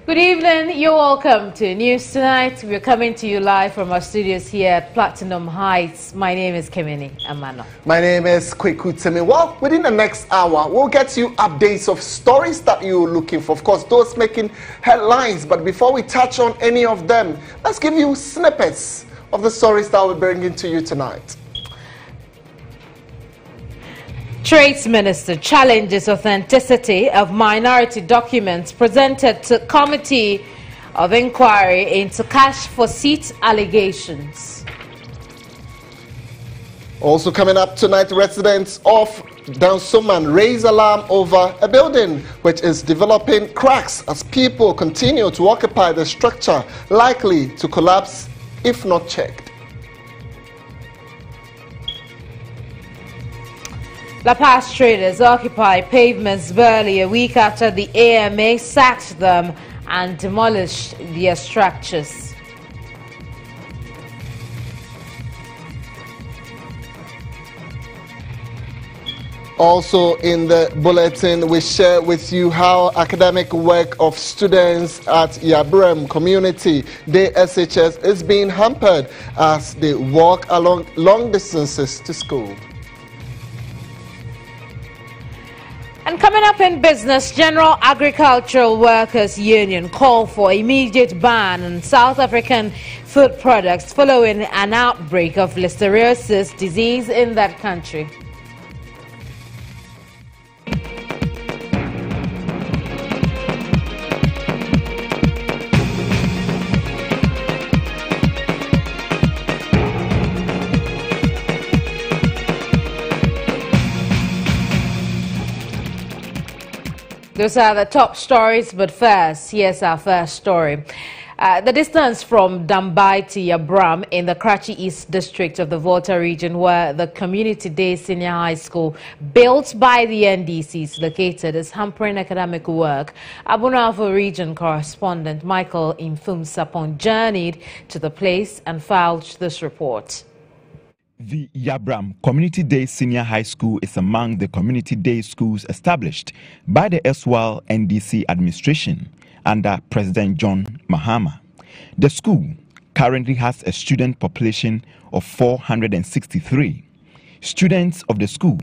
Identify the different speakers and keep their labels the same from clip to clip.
Speaker 1: Good evening, you're welcome to News Tonight. We're coming to you live from our studios here at Platinum Heights. My name is Kemini Amano.
Speaker 2: My name is Kweku Temi. Well, within the next hour, we'll get you updates of stories that you're looking for. Of course, those making headlines. But before we touch on any of them, let's give you snippets of the stories that we're bringing to you tonight.
Speaker 1: Trade Minister challenges authenticity of minority documents presented to Committee of Inquiry into cash for seat allegations.
Speaker 2: Also coming up tonight, residents of Dansoman raise alarm over a building which is developing cracks as people continue to occupy the structure, likely to collapse if not checked.
Speaker 1: La Paz traders occupy pavements barely a week after the AMA sacked them and demolished their structures.
Speaker 2: Also in the bulletin, we share with you how academic work of students at Yabrem Community Day SHS is being hampered as they walk along long distances to school.
Speaker 1: And coming up in business, General Agricultural Workers Union call for immediate ban on South African food products following an outbreak of listeriosis disease in that country. Those are the top stories, but first, here's our first story. The distance from Dambai to Yabram in the Karachi East District of the Volta region, where the Community Day Senior High School, built by the NDC, is located, is hampering academic work. Abunafo region correspondent Michael Infum-Sapon journeyed to the place and filed this report.
Speaker 3: The Yabram Community Day Senior High School is among the community day schools established by the erstwhile NDC administration under President John Mahama. The school currently has a student population of 463. Students of the school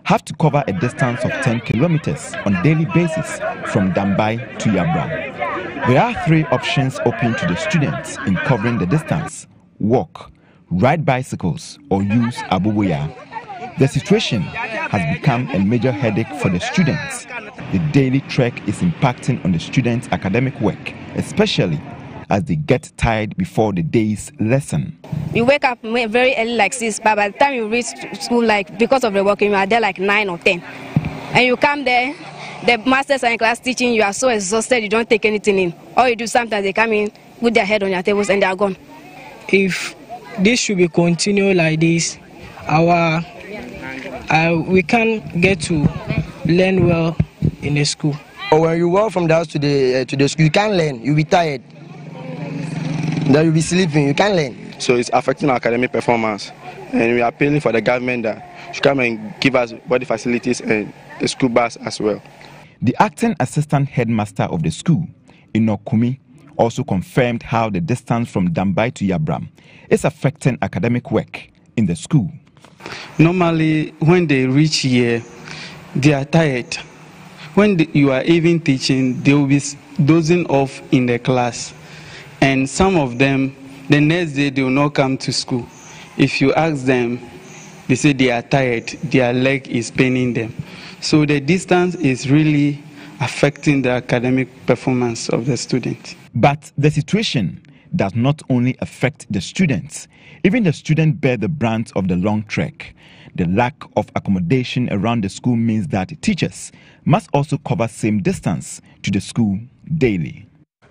Speaker 3: have to cover a distance of 10 kilometers on a daily basis from Dambai to Yabram. There are three options open to the students in covering the distance: walk, ride bicycles, or use abubuya. The situation has become a major headache for the students. The daily trek is impacting on the students' academic work, especially as they get tired before the day's lesson.
Speaker 4: You wake up very early like 6, but by the time you reach school, like because of the working, you are there like 9 or 10. And you come there, the masters are in class teaching, you are so exhausted, you don't take anything in. All you do, sometimes they come in, put their head on your tables, and they are gone.
Speaker 5: If this should be continued like this, we can't get to learn well in the school.
Speaker 6: Or when you walk from the house to the school, you can't learn. You'll be tired. Then you'll be sleeping. You can't learn.
Speaker 7: So it's affecting our academic performance, and we are appealing for the government that should come and give us body facilities and the school bus as well.
Speaker 3: The acting assistant headmaster of the school, Inokumi, also confirmed how the distance from Dambai to Yabram is affecting academic work in the school.
Speaker 8: Normally, when they reach here, they are tired. When you are even teaching, they will be dozing off in the class. And some of them, the next day, they will not come to school. If you ask them, they say they are tired, their leg is paining them. So the distance is really affecting the academic performance of the students.
Speaker 3: But the situation does not only affect the students. Even the students bear the brunt of the long trek. The lack of accommodation around the school means that teachers must also cover same distance to the school daily.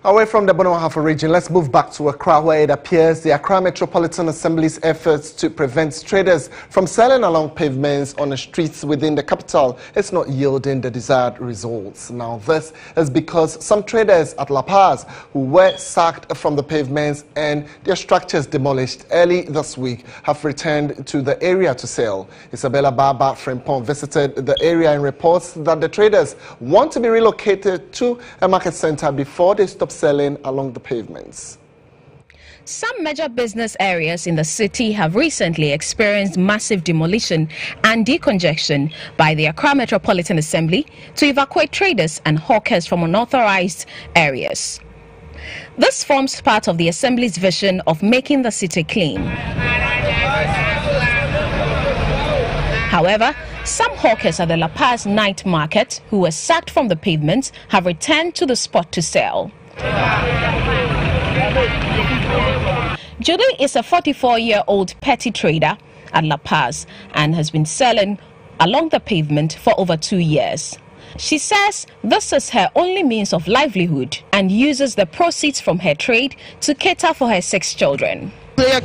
Speaker 2: Away from the Bono-Ahafo region, let's move back to Accra, where it appears the Accra Metropolitan Assembly's efforts to prevent traders from selling along pavements on the streets within the capital is not yielding the desired results. Now, this is because some traders at La Paz who were sacked from the pavements and their structures demolished early this week have returned to the area to sell. Isabella Baba Frimpong visited the area and reports that the traders want to be relocated to a market center before they stop selling along the pavements.
Speaker 9: Some major business areas in the city have recently experienced massive demolition and decongestion by the Accra Metropolitan Assembly to evacuate traders and hawkers from unauthorized areas. This forms part of the Assembly's vision of making the city clean. However, some hawkers at the La Paz night market who were sacked from the pavement have returned to the spot to sell. Judy is a 44-year-old petty trader at La Paz and has been selling along the pavement for over 2 years. She says this is her only means of livelihood and uses the proceeds from her trade to cater for her 6 children.
Speaker 10: Say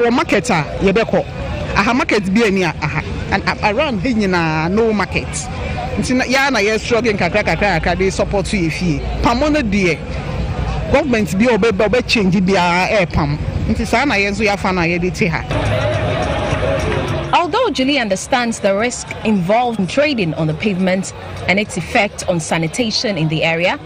Speaker 10: we market yebeko aha market bi ani aha and around here no market nti ya na ye struggling kakra dey support you fie pamono de government bi obe change bia e pam nti sa na ye nso ya fa na ye de ti ha.
Speaker 9: Although Julie understands the risk involved in trading on the pavement and its effect on sanitation in the area,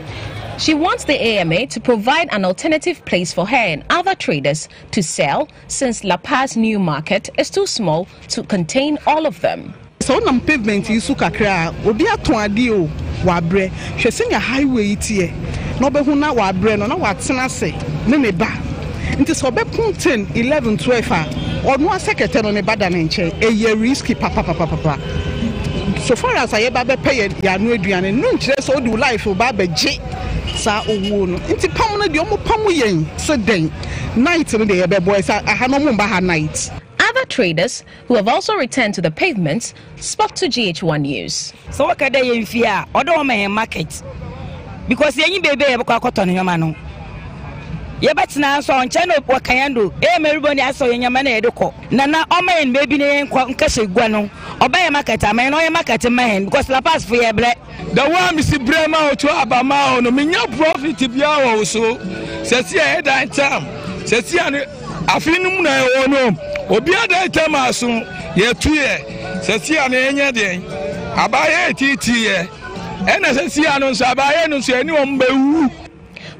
Speaker 9: she wants the AMA to provide an alternative place for her and other traders to sell, since La Paz New Market is too small to contain all of them.
Speaker 10: So on pavement isu kakra obi aton ade o wa bre hwese nya highway tie no be hu na wa bre no na wa tena se ne ne ba nti so be 10 11 12 a ono secretary no ne bada ne nche e ye risky papa. So far as I ba be pay ya no aduane no nkire so do life ba ba je sa owo no nti pam no de omo pam yen so den night no de be boy sa aha no mo ba ha night.
Speaker 9: Other traders who have also returned to the pavements spoke to GHOne News.
Speaker 11: So what can they fear? Odo me market because yen bebe e beko akoto no nyama no. Ye betina so onche no wakayando e meriboni aso nyama na edeko na omen maybe ne nkase gua no obey market amen no ye market man because La Paz for ye bre
Speaker 12: the one Mr. Brema to abama no menya profit bia wo so sesi e dan time sesi ane afinum na e no obi ada time aso ye tuye sesi ane enye den abaye titi ye ena sesi ane so abaye no so ani ombewu.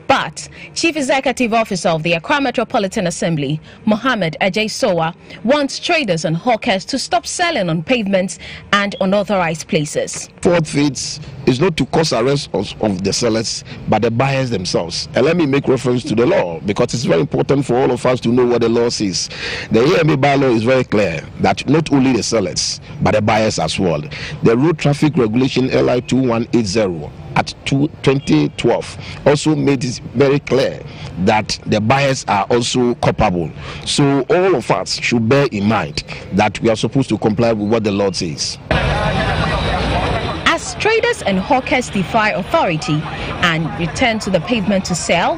Speaker 9: But Chief Executive Officer of the Accra Metropolitan Assembly, Mohammed Ajay Sowa, wants traders and hawkers to stop selling on pavements and unauthorized places.
Speaker 13: Forfeits is not to cause arrest of the sellers, but the buyers themselves. And let me make reference to the law, because it's very important for all of us to know what the law says. The AMA bylaw is very clear that not only the sellers, but the buyers as well. The Road Traffic Regulation LI 2180 at 2012 also made it very clear that the buyers are also culpable. So all of us should bear in mind that we are supposed to comply with what the law says.
Speaker 9: As traders and hawkers defy authority and return to the pavement to sell,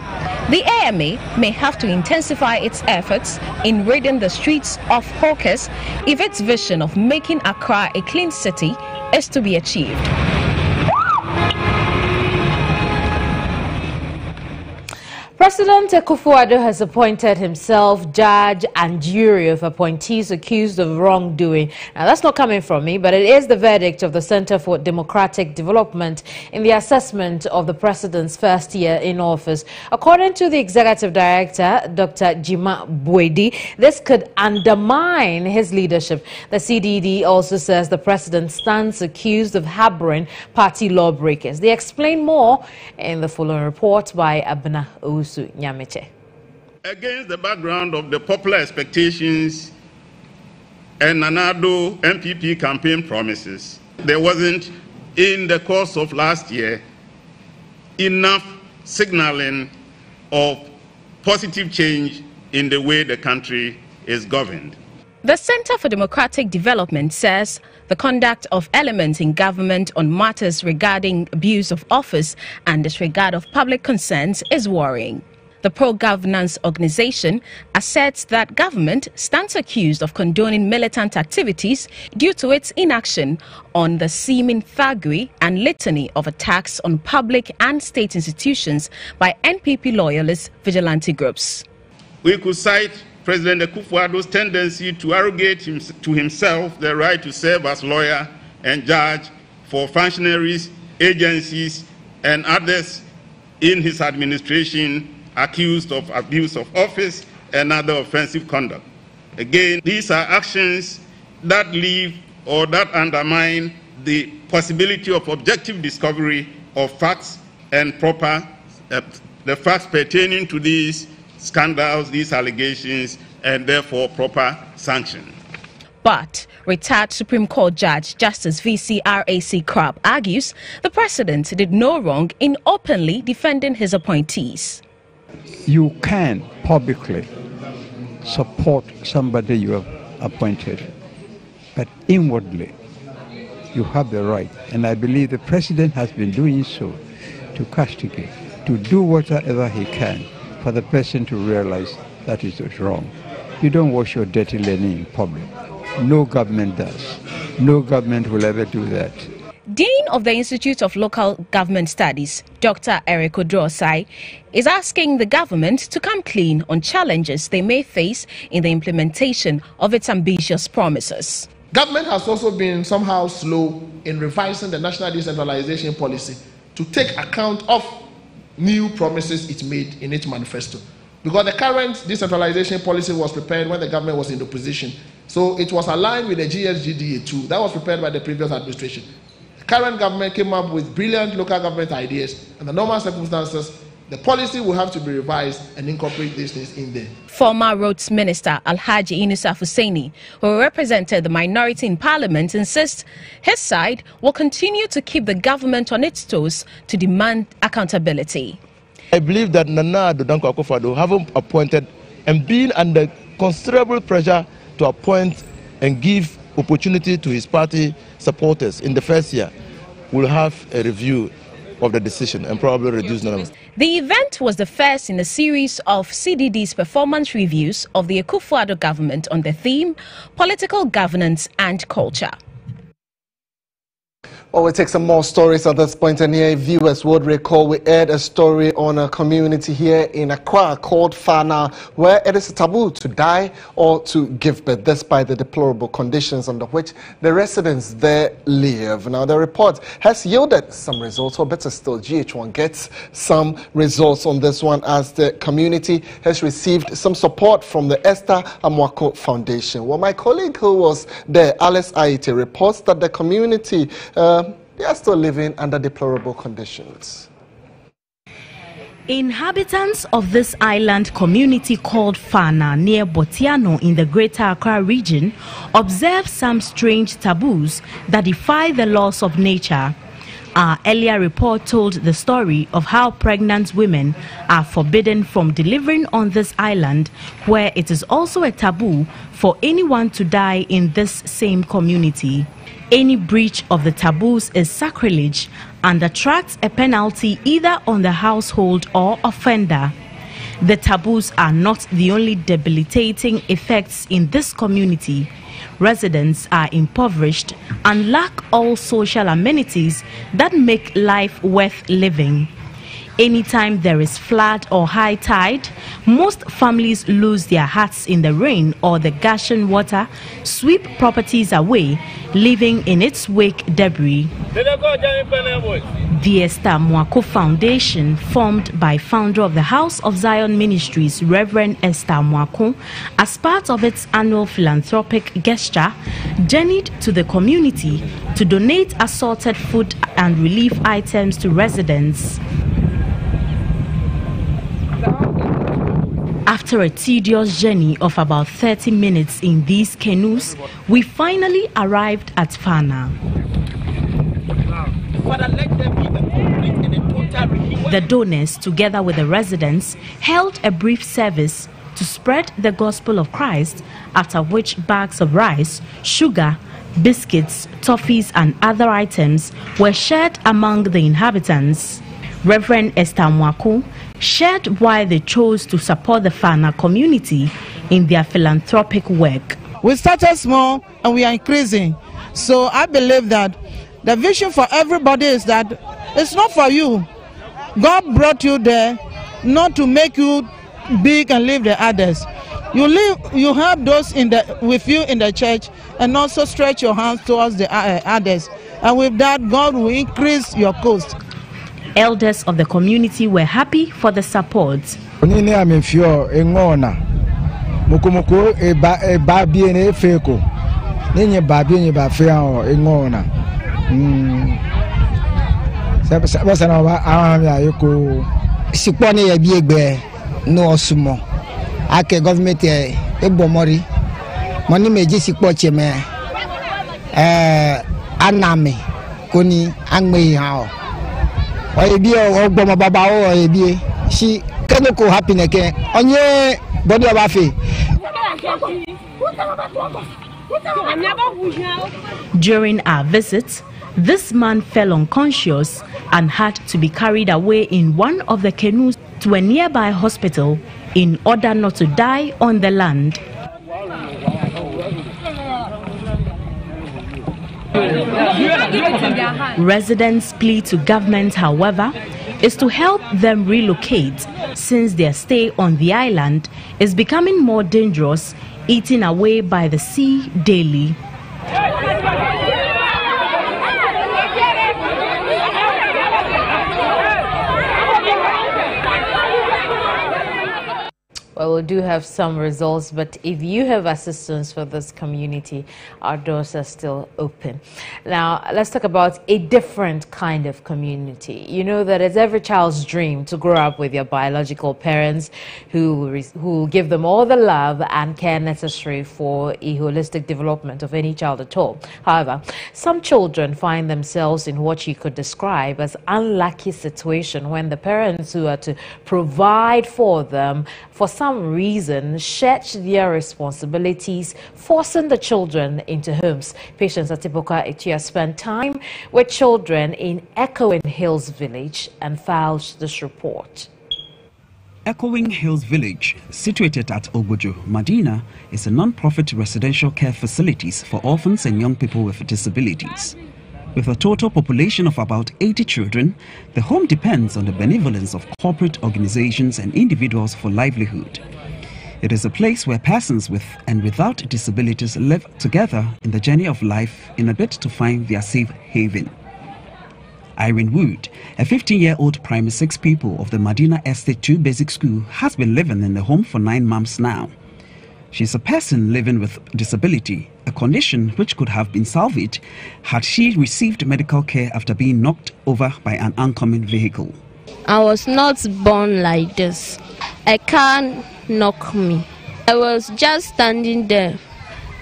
Speaker 9: the AMA may have to intensify its efforts in ridding the streets of hawkers if its vision of making Accra a clean city is to be achieved.
Speaker 1: President Akufo-Addo has appointed himself judge and jury of appointees accused of wrongdoing. Now, that's not coming from me, but it is the verdict of the Center for Democratic Development in the assessment of the president's first year in office. According to the executive director, Dr. Jima Buedi, this could undermine his leadership. The CDD also says the president stands accused of harboring party lawbreakers. They explain more in the following report by Abna Owusu.
Speaker 14: Against the background of the popular expectations and Nanado MPP campaign promises, there wasn't, in the course of last year, enough signaling of positive change in the way the country is governed.
Speaker 9: The Center for Democratic Development says the conduct of elements in government on matters regarding abuse of office and disregard of public concerns is worrying. The pro-governance organization asserts that government stands accused of condoning militant activities due to its inaction on the seeming thuggery and litany of attacks on public and state institutions by NPP loyalist vigilante groups.
Speaker 14: We could cite President Akufo-Addo's tendency to arrogate to himself the right to serve as lawyer and judge for functionaries agencies, and others in his administration accused of abuse of office and other offensive conduct. Again, these are actions that leave or that undermine the possibility of objective discovery of facts and proper the facts pertaining to these scandals, these allegations, and therefore proper sanction.
Speaker 9: But retired Supreme Court Judge Justice V.C. R.A.C. Crabb argues the president did no wrong in openly defending his appointees.
Speaker 15: You can publicly support somebody you have appointed, but inwardly you have the right, and I believe the president has been doing so, to castigate, to do whatever he can for the person to realize that it is wrong. You don't wash your dirty linen in public. No government does. No government will ever do that.
Speaker 9: Dean of the Institute of Local Government Studies, Dr. Eric Odrosai, is asking the government to come clean on challenges they may face in the implementation of its ambitious promises.
Speaker 16: Government has also been somehow slow in revising the national decentralization policy to take account of new promises it made in its manifesto. Because the current decentralization policy was prepared when the government was in the opposition. So it was aligned with the GHGDA too. That was prepared by the previous administration. The current government came up with brilliant local government ideas. Under normal circumstances, the policy will have to be revised and incorporate these things in there. Former Roads Minister Alhaji Inusaf Hussaini, who represented the minority in Parliament, insists his side will continue to keep the government on its toes to demand accountability.
Speaker 13: I believe that Nana Addo Dankwa Akufo-Addo, having appointed and being under considerable pressure to appoint and give opportunity to his party supporters in the first year, will have a review of the decision and probably reduce numbers.
Speaker 9: The event was the first in a series of CDD's performance reviews of the Akufo-Addo government on the theme Political Governance and Culture.
Speaker 2: Well, we'll take some more stories at this point, and here viewers would recall we aired a story on a community here in Accra called Fana, where it is a taboo to die or to give birth, despite the deplorable conditions under which the residents there live. Now, the report has yielded some results, or better still, GHOne gets some results on this one, as the community has received some support from the Esther Amwako Foundation. Well, my colleague who was there, Alice Aite, reports that the community they are still living under deplorable conditions.
Speaker 17: Inhabitants of this island community called Fana near Botiano in the Greater Accra region observe some strange taboos that defy the laws of nature. Our earlier report told the story of how pregnant women are forbidden from delivering on this island, where it is also a taboo for anyone to die in this same community. Any breach of the taboos is sacrilege and attracts a penalty either on the household or offender. The taboos are not the only debilitating effects in this community. Residents are impoverished and lack all social amenities that make life worth living. Anytime there is flood or high tide, most families lose their huts in the rain, or the gushing water sweep properties away, leaving in its wake debris. The Esther Amwako Foundation, formed by founder of the House of Zion Ministries, Reverend Esther Amwako, as part of its annual philanthropic gesture, journeyed to the community to donate assorted food and relief items to residents. After a tedious journey of about 30 minutes in these canoes, we finally arrived at Fana. The donors, together with the residents, held a brief service to spread the gospel of Christ, after which bags of rice, sugar, biscuits, toffees and other items were shared among the inhabitants. Reverend Esther Amwako shared why they chose to support the Fana community in their philanthropic work.
Speaker 10: We started small and we are increasing. So I believe that the vision for everybody is that it's not for you. God brought you there not to make you big and leave the others. You have those with you in the church, and also stretch your hands towards the others. And with that, God will increase your cost.
Speaker 17: Elders of the community were happy for the support.
Speaker 18: No sumo ake government ebomori money meji sipo cheme aname koni angme ha o ebi o gbomo baba o ebi si kenoko happiness ke onye body of afi.
Speaker 17: During our visit, this man fell unconscious and had to be carried away in one of the canoes to a nearby hospital in order not to die on the land. Residents' plea to government, however, is to help them relocate since their stay on the island is becoming more dangerous, eaten away by the sea daily.
Speaker 1: Well, we do have some results, but if you have assistance for this community, our doors are still open. Now, let's talk about a different kind of community. You know that it's every child's dream to grow up with your biological parents who give them all the love and care necessary for a holistic development of any child at all. However, some children find themselves in what you could describe as unlucky situation when the parents who are to provide for them for some reason shirk their responsibilities, forcing the children into homes. Patience Atipoka Etia spent time with children in GHOne Hills Village and filed this report.
Speaker 19: GHOne Hills Village, situated at Ogojo, Medina, is a non-profit residential care facilities for orphans and young people with disabilities. With a total population of about 80 children, the home depends on the benevolence of corporate organizations and individuals for livelihood. It is a place where persons with and without disabilities live together in the journey of life in a bid to find their safe haven. Irene Wood, a 15-year-old primary 6 pupil of the Medina Estate 2 Basic School, has been living in the home for 9 months now. She is a person living with disability, a condition which could have been salvaged had she received medical care after being knocked over by an oncoming vehicle.
Speaker 20: I was not born like this. A car knocked me. I was just standing there,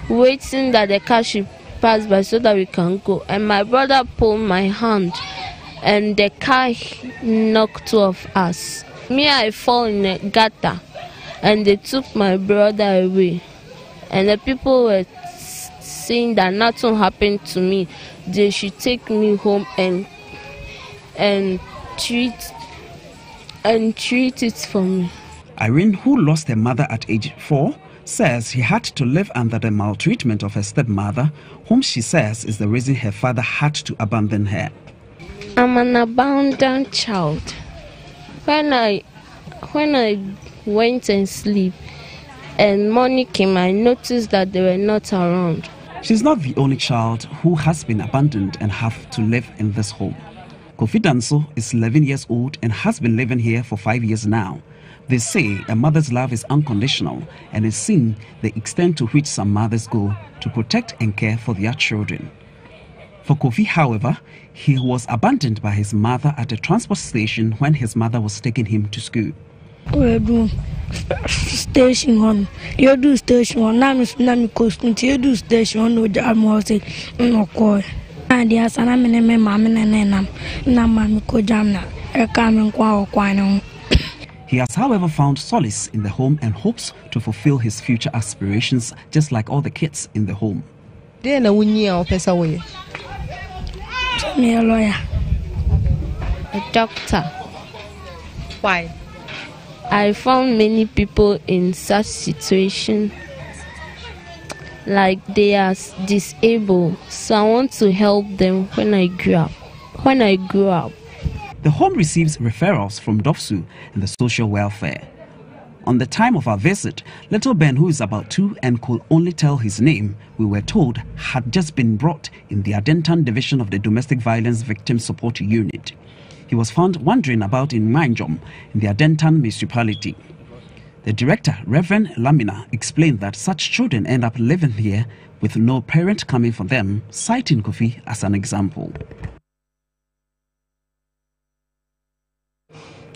Speaker 20: waiting that the car should pass by so that we can go. And my brother pulled my hand, and the car knocked 2 of us. Me, I fall in a gutter, and they took my brother away. And the people were saying that nothing happened to me. They should take me home and treat it for me.
Speaker 19: Irene, who lost her mother at age 4, says he had to live under the maltreatment of her stepmother, whom she says is the reason her father had to abandon her.
Speaker 20: I'm an abandoned child. When I went and sleep and morning came, I noticed that they were not around.
Speaker 19: She's not the only child who has been abandoned and have to live in this home. Kofi Danso is 11 years old and has been living here for 5 years now. They say a mother's love is unconditional and is seen the extent to which some mothers go to protect and care for their children. For Kofi, however, he was abandoned by his mother at a transport station when his mother was taking him to school.
Speaker 21: Station 1. You do station 1. Now I'm costing you do station 1. No, I'm also no call. And yes, and I'm in a mamma and I'm co jamna. A coming quine.
Speaker 19: He has, however, found solace in the home and hopes to fulfill his future aspirations, just like all the kids in the home.
Speaker 21: Then a winnie or pass away. Me a lawyer,
Speaker 20: a doctor.
Speaker 21: Why?
Speaker 20: I found many people in such situation, like they are disabled, so I want to help them when I grow up.
Speaker 19: The home receives referrals from DOFSU and the social welfare. On the time of our visit, little Ben, who is about 2 and could only tell his name, we were told had just been brought in the Adentan division of the Domestic Violence Victim Support Unit. He was found wandering about in Manjom in the Adentan municipality. The director, Reverend Lamina, explained that such children end up living here with no parent coming for them, citing Kofi as an example.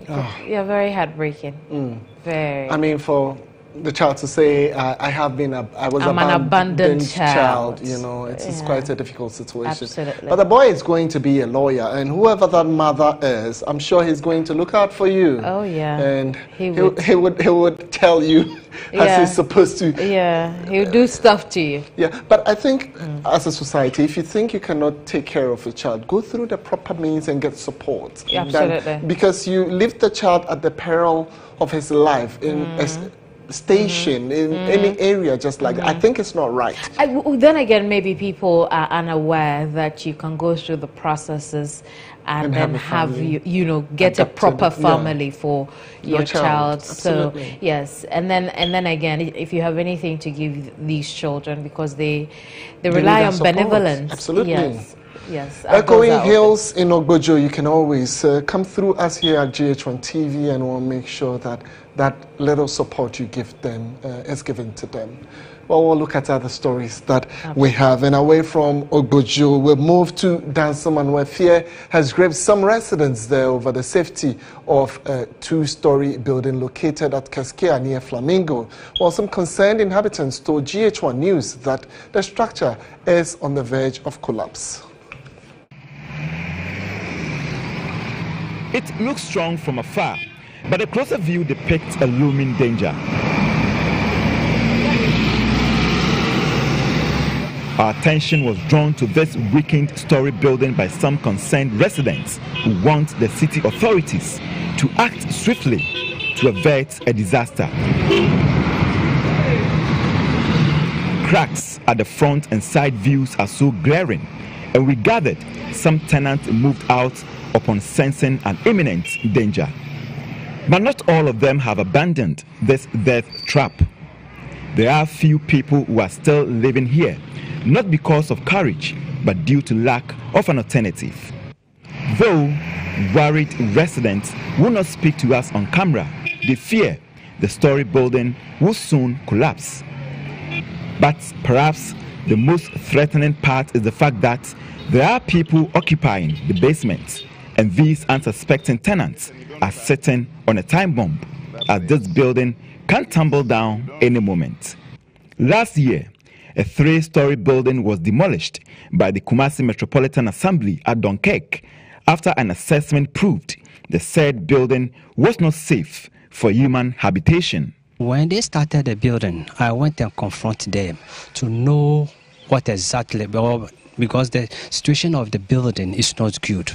Speaker 1: Oh. Yeah, very heartbreaking. Very.
Speaker 2: I mean, for the child to say, I'm an abandoned child, you know, it's quite a difficult situation.
Speaker 1: Absolutely.
Speaker 2: But the boy is going to be a lawyer, and whoever that mother is, I'm sure he's going to look out for you.
Speaker 1: Oh, yeah.
Speaker 2: And he would tell you as he's supposed to.
Speaker 1: Yeah, he'll do stuff to you.
Speaker 2: Yeah, but I think as a society, if you think you cannot take care of a child, go through the proper means and get support.
Speaker 1: Absolutely.
Speaker 2: Because you leave the child at the peril of his life in a station in any area just like that. I think it's not right.
Speaker 1: Then again, maybe people are unaware that you can go through the processes and then have you know, get a proper family for your child. So yes, and then again, if you have anything to give these children, because they rely on benevolence.
Speaker 2: Absolutely.
Speaker 1: Yes.
Speaker 2: Echoing Hills in Ogbojo, you can always come through us here at GHOne TV, and we'll make sure that that little support you give them is given to them. Well, we'll look at other stories that we have. And away from Ogbojo, we'll move to Dansoman, where fear has gripped some residents there over the safety of a 2-story building located at Keskia near Flamingo. While some concerned inhabitants told GHOne News that the structure is on the verge of collapse.
Speaker 3: It looks strong from afar, but a closer view depicts a looming danger. Our attention was drawn to this weakened story building by some concerned residents who want the city authorities to act swiftly to avert a disaster. Cracks at the front and side views are so glaring, and we gathered some tenants moved out upon sensing an imminent danger. But not all of them have abandoned this death trap. There are few people who are still living here, not because of courage, but due to lack of an alternative. Though worried residents will not speak to us on camera, they fear the story building will soon collapse. But perhaps the most threatening part is the fact that there are people occupying the basement, and these unsuspecting tenants are sitting on a time bomb, as this building can tumble down any moment. Last year, a 3-story building was demolished by the Kumasi Metropolitan Assembly at Dunkirk after an assessment proved the said building was not safe for human habitation.
Speaker 4: When they started the building, I went and confronted them to know what exactly, because the situation of the building is not good.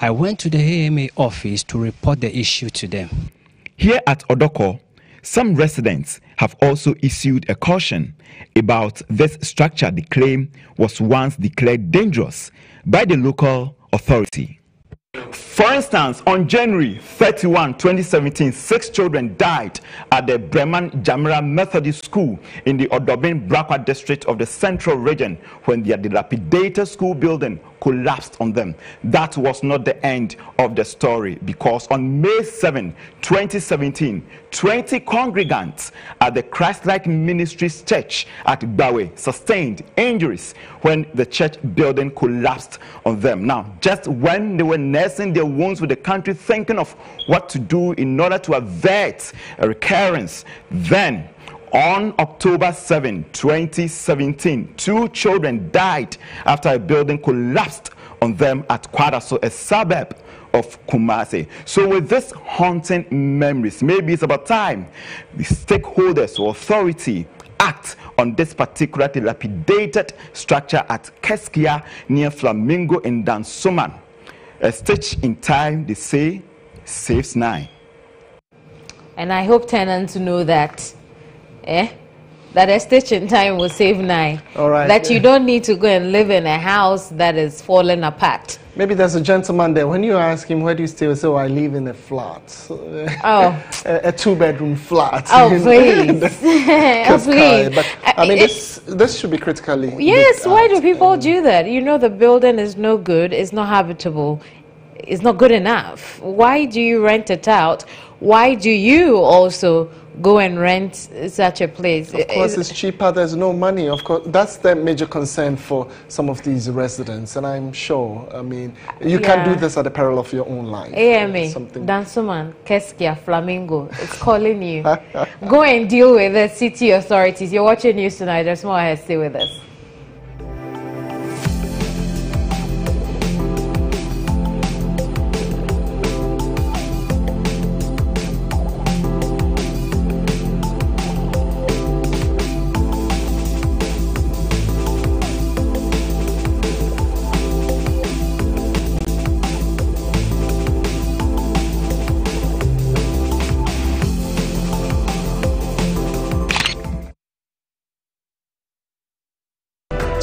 Speaker 4: I went to the AMA office to report the issue to them.
Speaker 3: Here at Odoko, some residents have also issued a caution about this structure they claim was once declared dangerous by the local authority. For instance, on January 31, 2017, 6 children died at the Breman Jamira Methodist School in the Odobin Brakwa district of the Central Region when their dilapidated school building collapsed on them. That was not the end of the story, because on May 7, 2017, 20 congregants at the Christ-like Ministries Church at Bawe sustained injuries when the church building collapsed on them. Now, just when they were nursing their wounds with the country thinking of what to do in order to avert a recurrence, then on October 7, 2017, 2 children died after a building collapsed on them at Kwadaso, a suburb of Kumasi. So with this haunting memories, maybe it's about time the stakeholders or authority act on this particular dilapidated structure at Keskia near Flamingo in Dansoman. A stitch in time, they say, saves 9.
Speaker 1: And I hope tenants know that that a stitch in time will save 9.
Speaker 2: All right.
Speaker 1: That you don't need to go and live in a house that is falling apart.
Speaker 2: Maybe there's a gentleman there. When you ask him, where do you stay? He will say, oh, I live in a flat.
Speaker 1: Oh.
Speaker 2: a 2-bedroom flat.
Speaker 1: Oh, please. Oh, please.
Speaker 2: But, I mean, this should be critically.
Speaker 1: Yes, why do people do that? You know, the building is no good, it's not habitable, it's not good enough. Why do you rent it out? Why do you also go and rent such a place?
Speaker 2: Of course, it's cheaper. There's no money. Of course, that's the major concern for some of these residents. And I'm sure, I mean, you can't do this at the peril of your own life.
Speaker 1: AMA, Dansoman, Keskia, Flamingo, it's calling you. Go and deal with the city authorities. You're watching News Tonight. There's more ahead. Stay with us.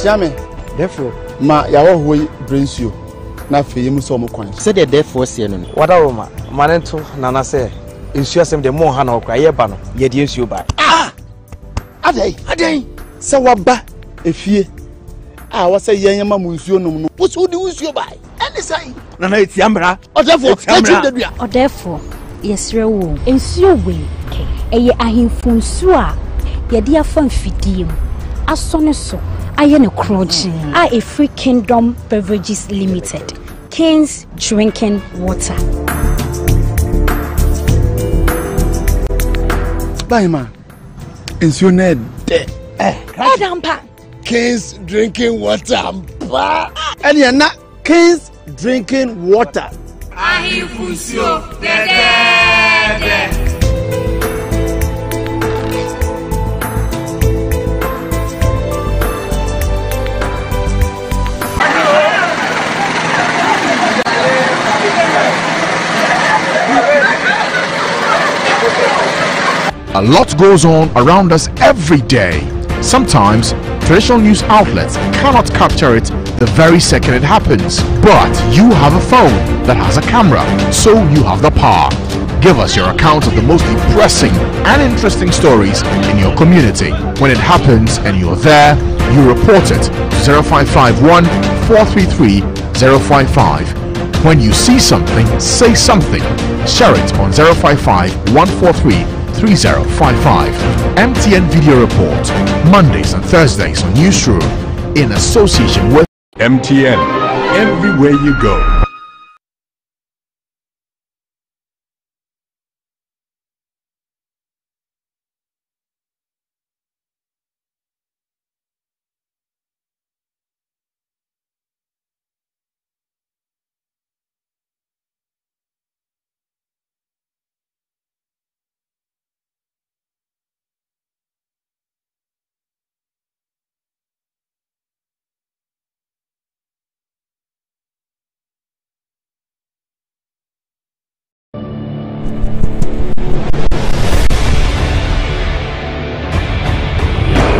Speaker 5: Jame, therefore, ma yawo hoyi brings you. Na fe yemu so mo kwan.
Speaker 22: Say the therefore say no.
Speaker 5: Wada Roma, manento nana say nsuo asem de mo ha na okra ye ba no. Ye de nsuo ba. Ah! Adai. Se waba efie. Ah, wa say yen ma mo nsuo nom no. Wo so de nsuo ba. Ene sai. Nana eti amra.
Speaker 23: Therefore, yesre wo. Nsuo we. Eye ahemfu nsuo a ye de afa mfidie mu. Asone so. Ayene Kroji, a Free Kingdom Beverages Limited, King's Drinking Water.
Speaker 5: Bye, man. It's your name.
Speaker 22: King's Drinking Water.
Speaker 5: And you're not King's Drinking Water.
Speaker 24: A lot goes on around us every day. Sometimes traditional news outlets cannot capture it the very second it happens. But you have a phone that has a camera, so you have the power. Give us your account of the most depressing and interesting stories in your community. When it happens and you're there, you report it to 0551 433 055. When you see something, say something. Share it on 055 143 3055. MTN Video Report, Mondays and Thursdays on Newsroom, in association with
Speaker 25: MTN, everywhere you go.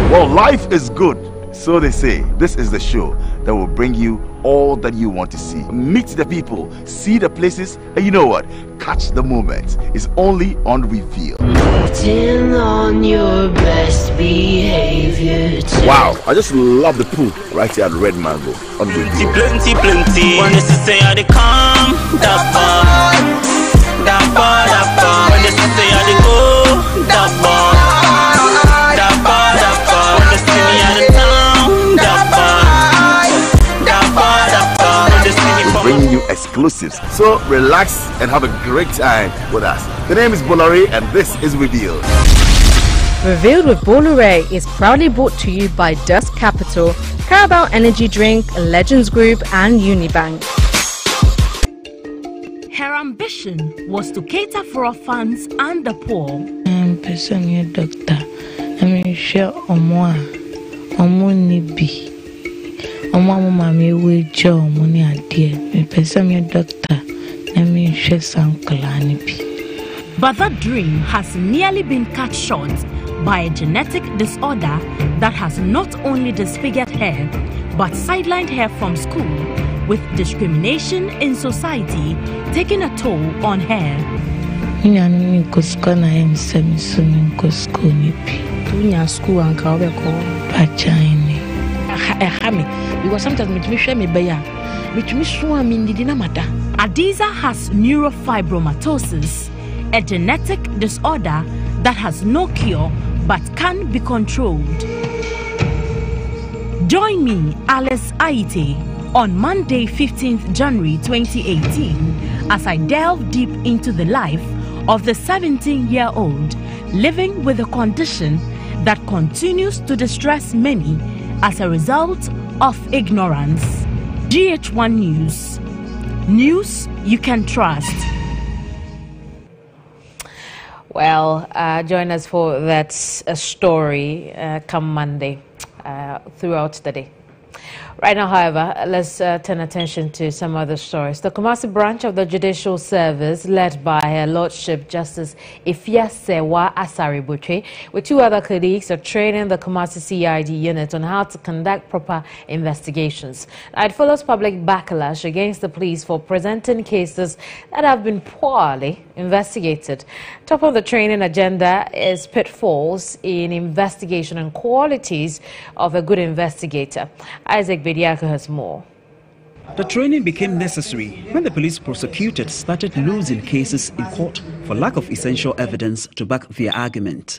Speaker 26: Well, life is good, so they say. This is the show that will bring you all that you want to see. Meet the people, see the places, and you know what? Catch the moment. It's only on Reveal.
Speaker 27: Putting on your best behavior.
Speaker 26: Wow, I just love the pool right here at Red Mango on Reveal.
Speaker 27: Plenty. When this is say how they come, that far. When this is say how they go, that far.
Speaker 26: Bringing you exclusives, so relax and have a great time with us. The name is Bolare and this is Revealed.
Speaker 28: Revealed with Bolare is proudly brought to you by Dust Capital, Carabao Energy Drink, Legends Group and Unibank.
Speaker 17: Her ambition was to cater for orphans and the poor.
Speaker 29: I'm a doctor. I'm sure Nibi. Mommy will join money idea. Me person doctor. I'm sure some calamity.
Speaker 17: But that dream has nearly been cut short by a genetic disorder that has not only disfigured her, but sidelined her from school, with discrimination in society taking a toll on her.
Speaker 29: Because sometimes
Speaker 17: Adiza has neurofibromatosis, a genetic disorder that has no cure but can be controlled. Join me, Alice Aite, on Monday, 15th January 2018, as I delve deep into the life of the 17-year-old living with a condition that continues to distress many as a result of ignorance. GHOne News. News you can trust.
Speaker 1: Well, join us for that story come Monday throughout the day. Right now, however, let's turn attention to some other stories. The Kumasi branch of the Judicial Service, led by Her Lordship Justice Ifyasewa Asaribuche, with 2 other colleagues, are training the Kumasi CID unit on how to conduct proper investigations. Now, it follows public backlash against the police for presenting cases that have been poorly investigated. Top of the training agenda is pitfalls in investigation and qualities of a good investigator. Isaac Bediako has more.
Speaker 19: The training became necessary when the police prosecutors started losing cases in court for lack of essential evidence to back their argument.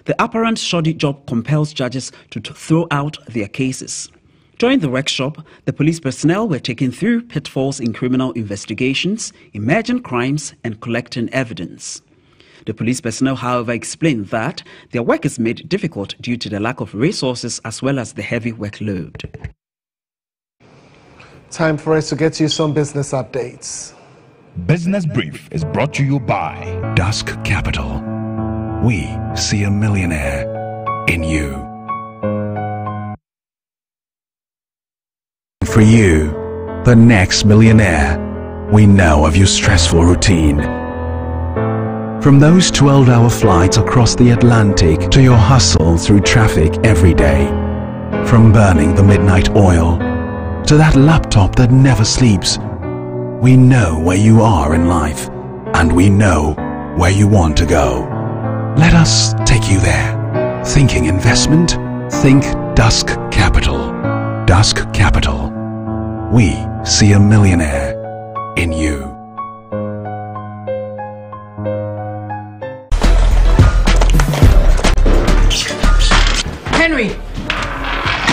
Speaker 19: The apparent shoddy job compels judges to throw out their cases. During the workshop, the police personnel were taken through pitfalls in criminal investigations, emerging crimes, and collecting evidence. The police personnel, however, explained that their work is made difficult due to the lack of resources as well as the heavy workload.
Speaker 2: Time for us to get you some business updates.
Speaker 25: Business Brief is brought to you by Dusk Capital. We see a millionaire in you. For you, the next millionaire, we know of your stressful routine. From those 12-hour flights across the Atlantic to your hustle through traffic every day. From burning the midnight oil to that laptop that never sleeps. We know where you are in life, and we know where you want to go. Let us take you there. Thinking investment? Think Dusk Capital. Dusk Capital. We see a millionaire in you.
Speaker 6: Henry,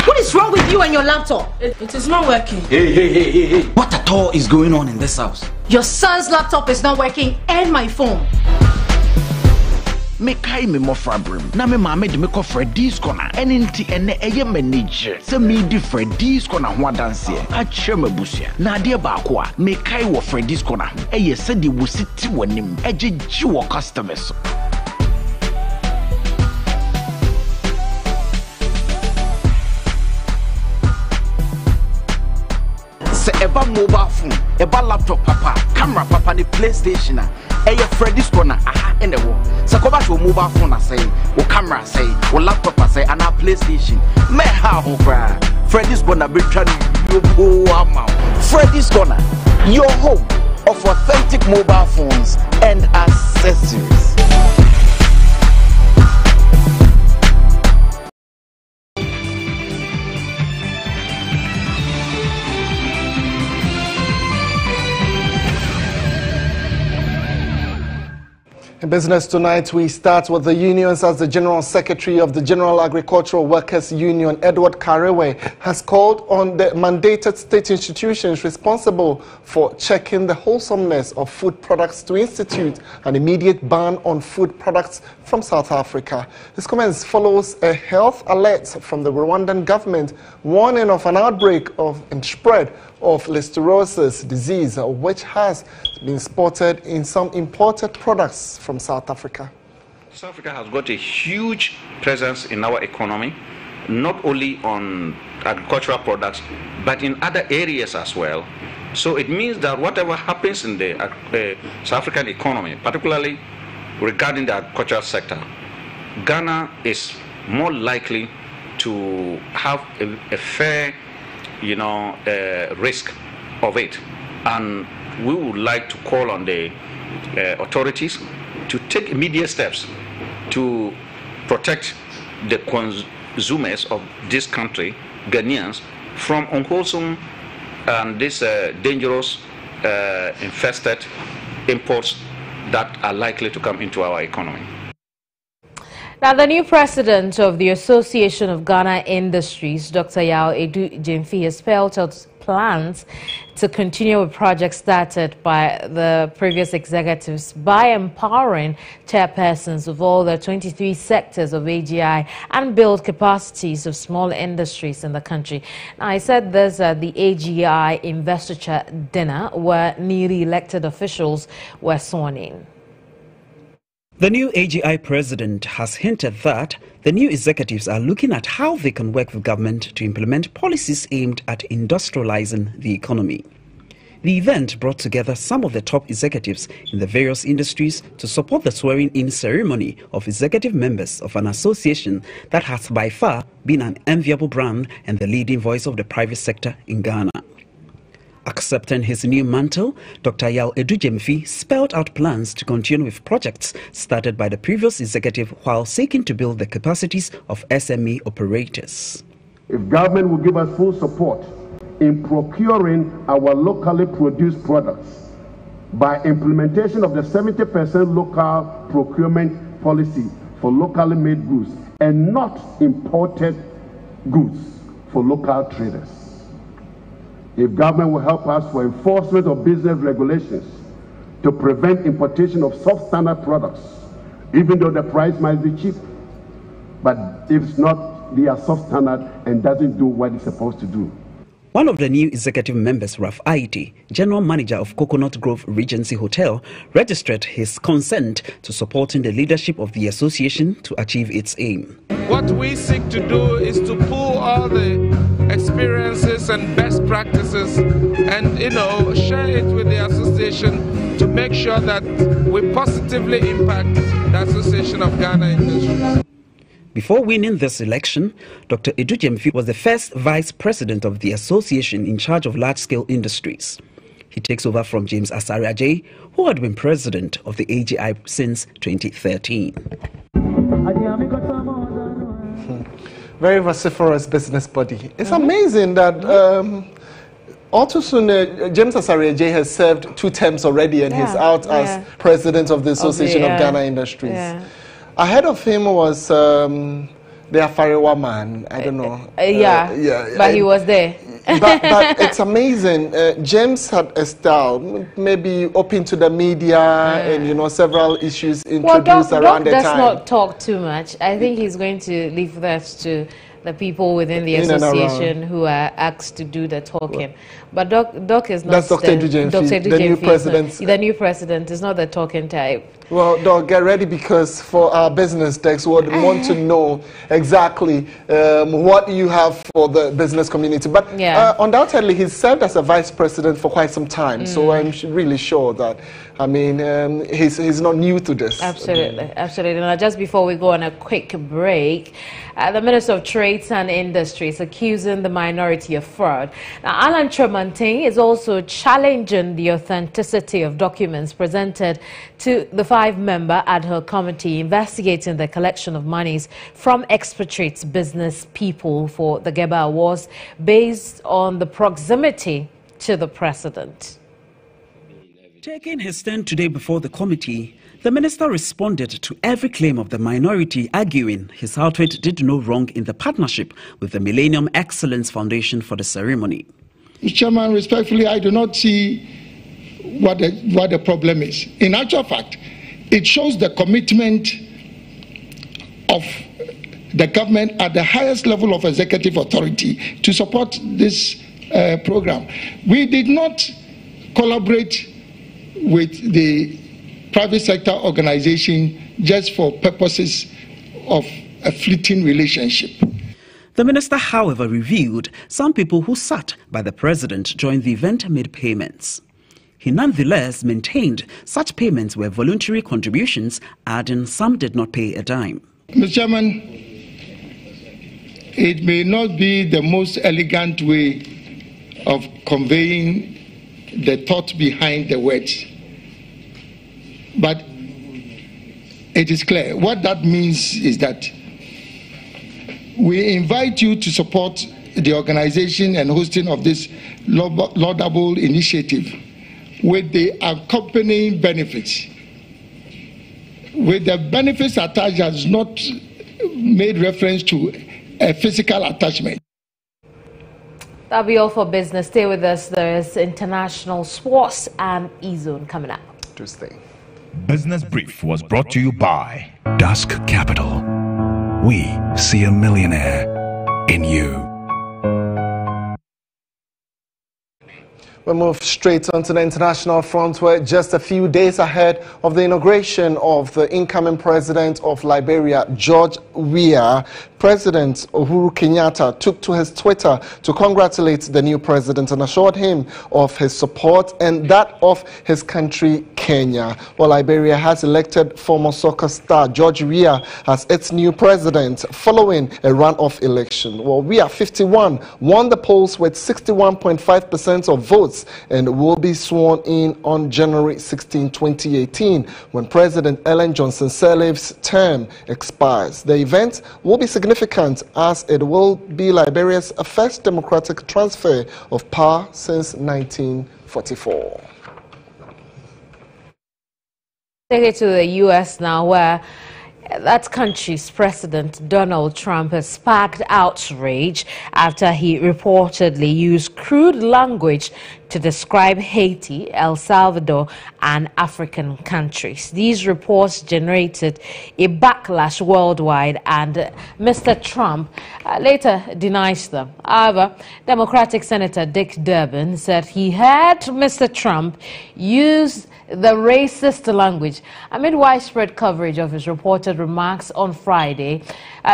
Speaker 6: what is wrong with you and your laptop? It is not working.
Speaker 7: Hey. What at all is going on in this house?
Speaker 6: Your son's laptop is not working and my phone.
Speaker 7: Me kai me mo frabrim na me ma me de me ko Freddy's corner enti ene eye manager se me di Freddy's corner ho adanse a kire mabusia na ade ba ko a me kai wo Freddy's corner eye se de wo siti wonim ejeji wo customers. Se eba mobile phone, eba laptop papa, camera papa ni PlayStation a Freddy's corner aha ene wo. Se ko ba to mobile phone say, wo camera say, wo laptop say and a PlayStation. Me ha ho kra. Freddy's corner be try you go amount. Freddy's corner, your home of authentic mobile phones and accessories.
Speaker 2: In Business Tonight, we start with the unions as the General Secretary of the General Agricultural Workers Union, Edward Karewe, has called on the mandated state institutions responsible for checking the wholesomeness of food products to institute an immediate ban on food products from South Africa. His comments follows a health alert from the Rwandan government warning of an outbreak and spread of listeriosis disease, which has been spotted in some imported products from South Africa.
Speaker 8: South Africa has got a huge presence in our economy, not only on agricultural products, but in other areas as well. So it means that whatever happens in the South African economy, particularly regarding the agricultural sector, Ghana is more likely to have a fair, risk of it. And we would like to call on the authorities to take immediate steps to protect the consumers of this country, Ghanaians, from unwholesome and this dangerous, infested imports that are likely to come into our economy.
Speaker 1: Now, the new president of the Association of Ghana Industries, Dr. Yao Edu Jemfi, has spelled out plans to continue with projects started by the previous executives by empowering chairpersons of all the 23 sectors of AGI and build capacities of small industries in the country. Now, he said this at the AGI investiture dinner where newly elected officials were sworn in.
Speaker 19: The new AGI president has hinted that the new executives are looking at how they can work with government to implement policies aimed at industrializing the economy. The event brought together some of the top executives in the various industries to support the swearing-in ceremony of executive members of an association that has by far been an enviable brand and the leading voice of the private sector in Ghana. Accepting his new mantle, Dr. Yao Edu Jemfi spelled out plans to continue with projects started by the previous executive while seeking to build the capacities of SME operators.
Speaker 9: If government will give us full support in procuring our locally produced products by implementation of the 70% local procurement policy for locally made goods and not imported goods for local traders. If government will help us for enforcement of business regulations to prevent importation of substandard products, even though the price might be cheap, but if it's not, they are substandard and doesn't do what it's supposed to do.
Speaker 19: One of the new executive members, Raf Aiti, general manager of Coconut Grove Regency Hotel, registered his consent to supporting the leadership of the association to achieve its aim.
Speaker 10: What we seek to do is to pull all the experiences and best practices and, share it with the association to make sure that we positively impact the Association of Ghana Industries.
Speaker 19: Before winning this election, Dr. Edu Jemfi was the first vice president of the association in charge of large-scale industries. He takes over from James Asare-Ajay, who had been president of the AGI since 2013.
Speaker 2: Very vociferous business body. It's amazing that all too soon James Asare-Ajay has served 2 terms already and he's out as president of the Association of Ghana Industries. Yeah. Ahead of him was the Afarewa man. I don't know.
Speaker 1: But he was there.
Speaker 2: but it's amazing. James had a style, maybe open to the media and, several issues introduced around the time.
Speaker 1: Doc does not talk too much. I think he's going to leave that to the people within the association who are asked to do the talking. But Doc is not.
Speaker 2: That's Dr. Edu Jemfi, the new president.
Speaker 1: The new president is not the talking type.
Speaker 2: Well, Doc, get ready because for our business decks, we want to know exactly what you have for the business community. But undoubtedly, he's served as a vice president for quite some time. So I'm really sure that, he's not new to this.
Speaker 1: Absolutely, absolutely. Now, just before we go on a quick break, the Minister of Trades and Industries accusing the minority of fraud. Now, Alan Tremontaine is also challenging the authenticity of documents presented to the 5-member ad hoc committee investigating the collection of monies from expatriates business people for the Geba Awards based on the proximity to the president.
Speaker 19: Taking his stand today before the committee, the minister responded to every claim of the minority, arguing his outfit did no wrong in the partnership with the Millennium Excellence Foundation for the ceremony.
Speaker 22: Mr. Chairman, respectfully, I do not see what the problem is. In actual fact, it shows the commitment of the government at the highest level of executive authority to support this program. We did not collaborate with the private sector organization just for purposes of a fleeting relationship.
Speaker 19: The minister, however, revealed some people who sat by the president during the event made payments. He nonetheless maintained such payments were voluntary contributions, adding some did not pay a dime.
Speaker 22: Mr. Chairman, it may not be the most elegant way of conveying the thought behind the words, but it is clear. What that means is that we invite you to support the organization and hosting of this laudable initiative with the accompanying benefits. With the benefits attached has not made reference to a physical attachment.
Speaker 1: That'll be all for business. Stay with us. There is international sports and E-Zone coming up.
Speaker 2: Interesting.
Speaker 24: Business Brief was brought to you by
Speaker 25: Dusk Capital. We see a millionaire in you.
Speaker 2: We move straight onto the international front, where just a few days ahead of the inauguration of the incoming president of Liberia, George Weah, President Uhuru Kenyatta took to his Twitter to congratulate the new president and assured him of his support and that of his country, Kenya. Well, Liberia has elected former soccer star George Weah as its new president following a runoff election. Well, Weah, 51, won the polls with 61.5% of votes and will be sworn in on January 16, 2018, when President Ellen Johnson Sirleaf's term expires. The event will be significant as it will be Liberia's first democratic transfer of power since 1944.
Speaker 1: Take it to the U.S. now, where that country's President Donald Trump has sparked outrage after he reportedly used crude language to describe Haiti, El Salvador, and African countries. These reports generated a backlash worldwide, and Mr. Trump later denies them. However, Democratic Senator Dick Durbin said he heard Mr. Trump use the racist language. Amid widespread coverage of his reported remarks on Friday,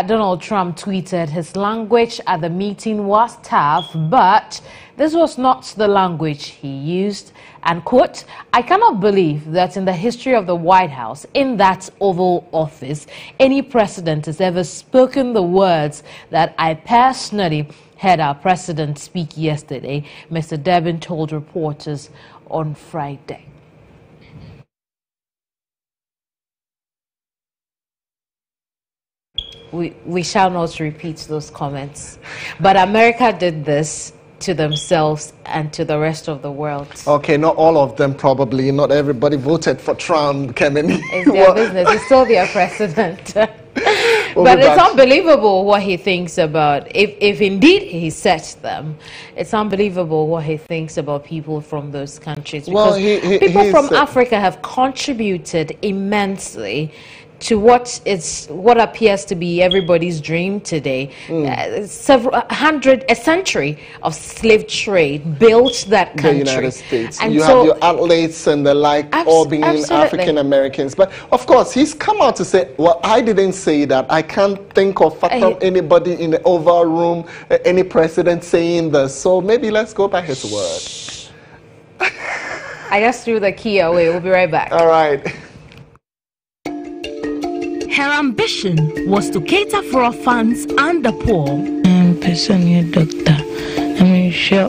Speaker 1: Donald Trump tweeted his language at the meeting was tough, but this was not the language he used. And quote, "I cannot believe that in the history of the White House, in that Oval Office, any president has ever spoken the words that I personally heard our president speak yesterday," Mr. Durbin told reporters on Friday. We shall not repeat those comments. But America did this to themselves and to the rest of the world.
Speaker 2: Okay, not all of them probably. Not everybody voted for Trump, Kemeni.
Speaker 1: It's their business. It's still their president. But it's unbelievable what he thinks about, if indeed he set them, it's unbelievable what he thinks about people from those countries. Because people from Africa have contributed immensely to what appears to be everybody's dream today. A century of slave trade built that country.
Speaker 2: The United States. And you have your athletes and the like all being African Americans. But of course, he's come out to say, well, I didn't say that. I can't think of anybody in the Oval Room, any president saying this. So maybe let's go by his word.
Speaker 1: I just threw the key away. We'll be right back.
Speaker 2: All right.
Speaker 17: Her ambition was to cater for orphans and the poor.
Speaker 29: I'm personally a doctor. I'm sure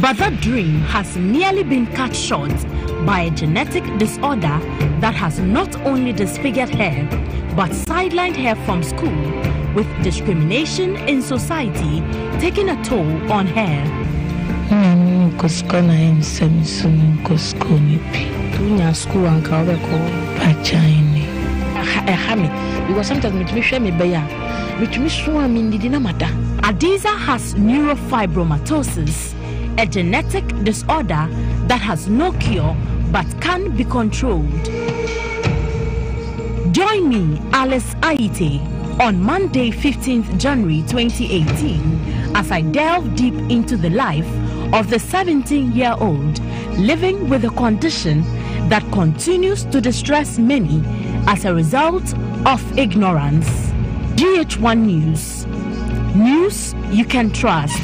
Speaker 17: But that dream has nearly been cut short by a genetic disorder that has not only disfigured her, but sidelined her from school, with discrimination in society taking a toll on her. Adiza has neurofibromatosis, a genetic disorder that has no cure but can be controlled. Join me, Alice Aite, on Monday, 15th January 2018, as I delve deep into the life of the 17-year-old living with a condition that continues to distress many as a result of ignorance. GHOne News. News you can trust.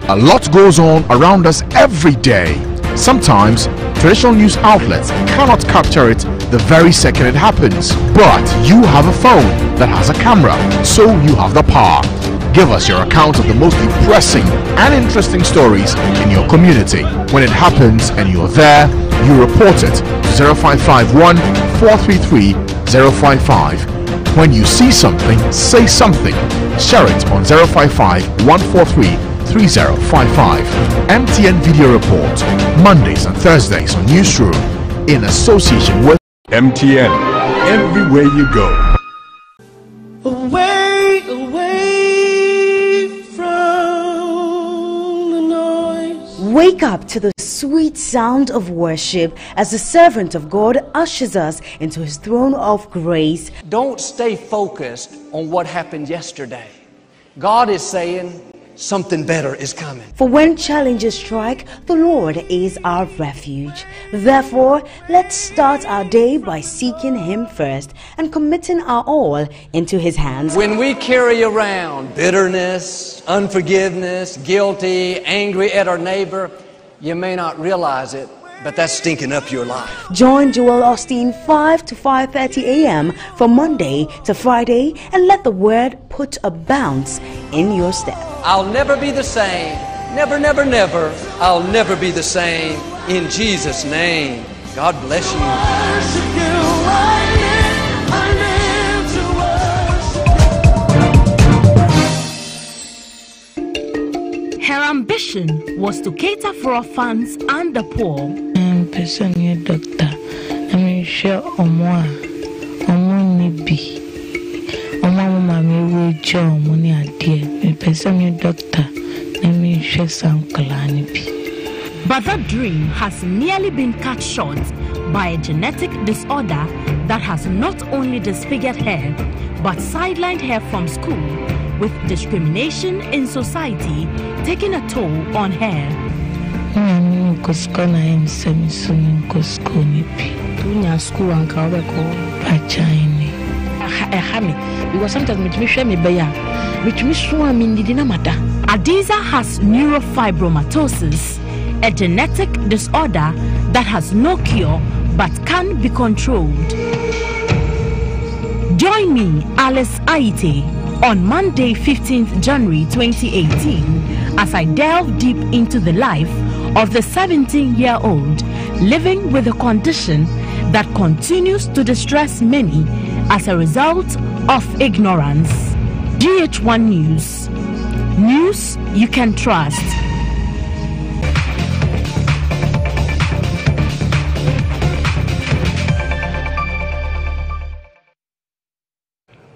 Speaker 24: A lot goes on around us every day. Sometimes, traditional news outlets cannot capture it the very second it happens. But you have a phone that has a camera, so you have the power. Give us your account of the most depressing and interesting stories in your community. When it happens and you're there, you report it to 0551 433 055. When you see something, say something. Share it on 055 143 3055. MTN Video Report, Mondays and Thursdays on Newsroom, in association with
Speaker 11: MTN. Everywhere you go.
Speaker 12: Away from the noise. Wake up to the sweet sound of worship as the servant of God ushers us into his throne of grace.
Speaker 13: Don't stay focused on what happened yesterday. God is saying, something better is coming.
Speaker 12: For when challenges strike, the Lord is our refuge. Therefore, let's start our day by seeking him first and committing our all into his hands.
Speaker 13: When we carry around bitterness, unforgiveness, guilty, angry at our neighbor, you may not realize it, but that's stinking up your life.
Speaker 12: Join Joel Austin 5 to 5:30 a.m. from Monday to Friday and let the word put a bounce in your step.
Speaker 13: I'll never be the same. Never, never, never. I'll never be the same. In Jesus' name. God bless you.
Speaker 17: Her ambition was to cater for orphans and the poor.
Speaker 29: I'm a doctor. I'm sure
Speaker 17: But that dream has nearly been cut short by a genetic disorder that has not only disfigured her, but sidelined her from school, with discrimination in society taking a toll on her.
Speaker 29: Because sometimes
Speaker 17: Adiza has neurofibromatosis, a genetic disorder that has no cure but can be controlled. Join me, Alice Aite, on Monday, 15th January 2018, as I delve deep into the life of the 17-year-old living with a condition that continues to distress many as a result of ignorance. GHOne News. News you can trust.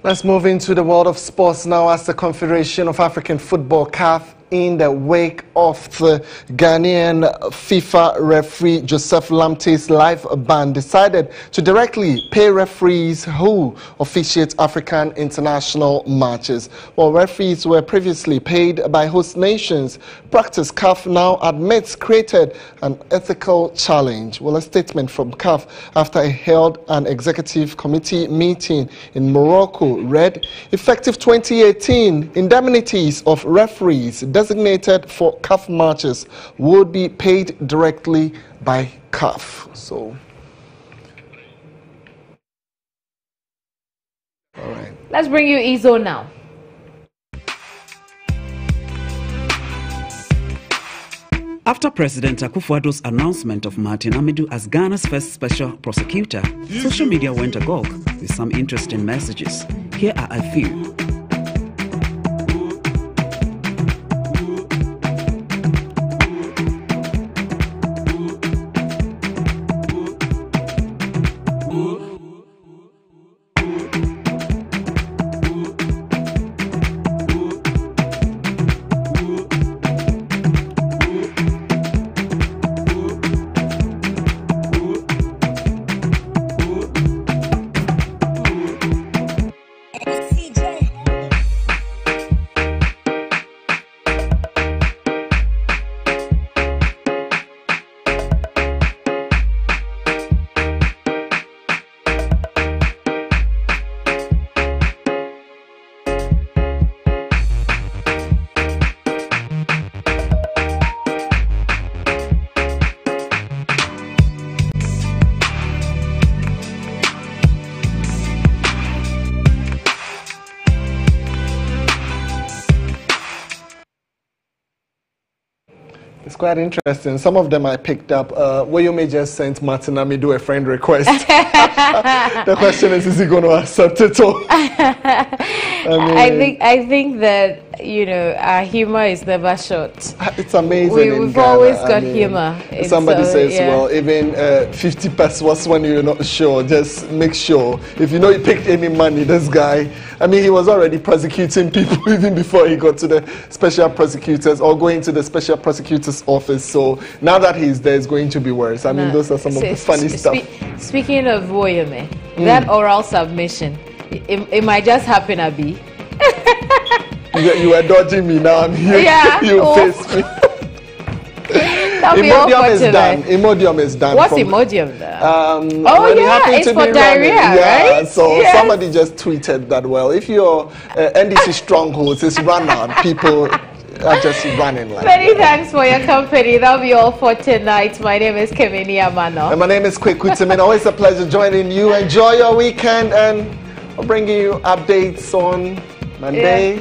Speaker 2: Let's move into the world of sports now, as the Confederation of African Football, CAF, in the wake of the Ghanaian FIFA referee Joseph Lamte's life ban, decided to directly pay referees who officiate African international matches. While referees were previously paid by host nations, practice CAF now admits created an ethical challenge. Well, a statement from CAF after it held an executive committee meeting in Morocco read, effective 2018, indemnities of referees designated for CAF matches would be paid directly by CAF. So, all right.
Speaker 1: Let's bring you EZO now.
Speaker 19: After President Akufo-Addo's announcement of Martin Amidu as Ghana's first special prosecutor, social media went agog with some interesting messages. Here are a few.
Speaker 2: It's quite interesting. Some of them I picked up. Woyome just sent Martin Amido a friend request. The question is he going to accept it all?
Speaker 1: I think that, you know, our humor is never short.
Speaker 2: It's amazing.
Speaker 1: We've always got humor.
Speaker 2: Somebody says, well, even 50 pesos when you're not sure, just make sure. If you know he picked any money, this guy, I mean, he was already prosecuting people even before he got to the special prosecutors or going to the special prosecutor's office. So now that he's there, it's going to be worse. I mean, those are some of the funny stuff.
Speaker 1: Speaking of Woyome, that oral submission, it might just happen, Abi.
Speaker 2: You were dodging me, now I'm here.
Speaker 1: Yeah.
Speaker 2: You face me. Imodium is done. Imodium is done.
Speaker 1: What's Imodium then?
Speaker 2: It's
Speaker 1: for diarrhea, right?
Speaker 2: So somebody just tweeted that, well, if your NDC strongholds is run out, people are just running like
Speaker 1: Many thanks for your company. That'll be all for tonight. My name is Kemini Amano.
Speaker 2: And my name is Kweku Timin. Always a pleasure joining you. Enjoy your weekend, and I'll bring you updates on Monday. Yeah.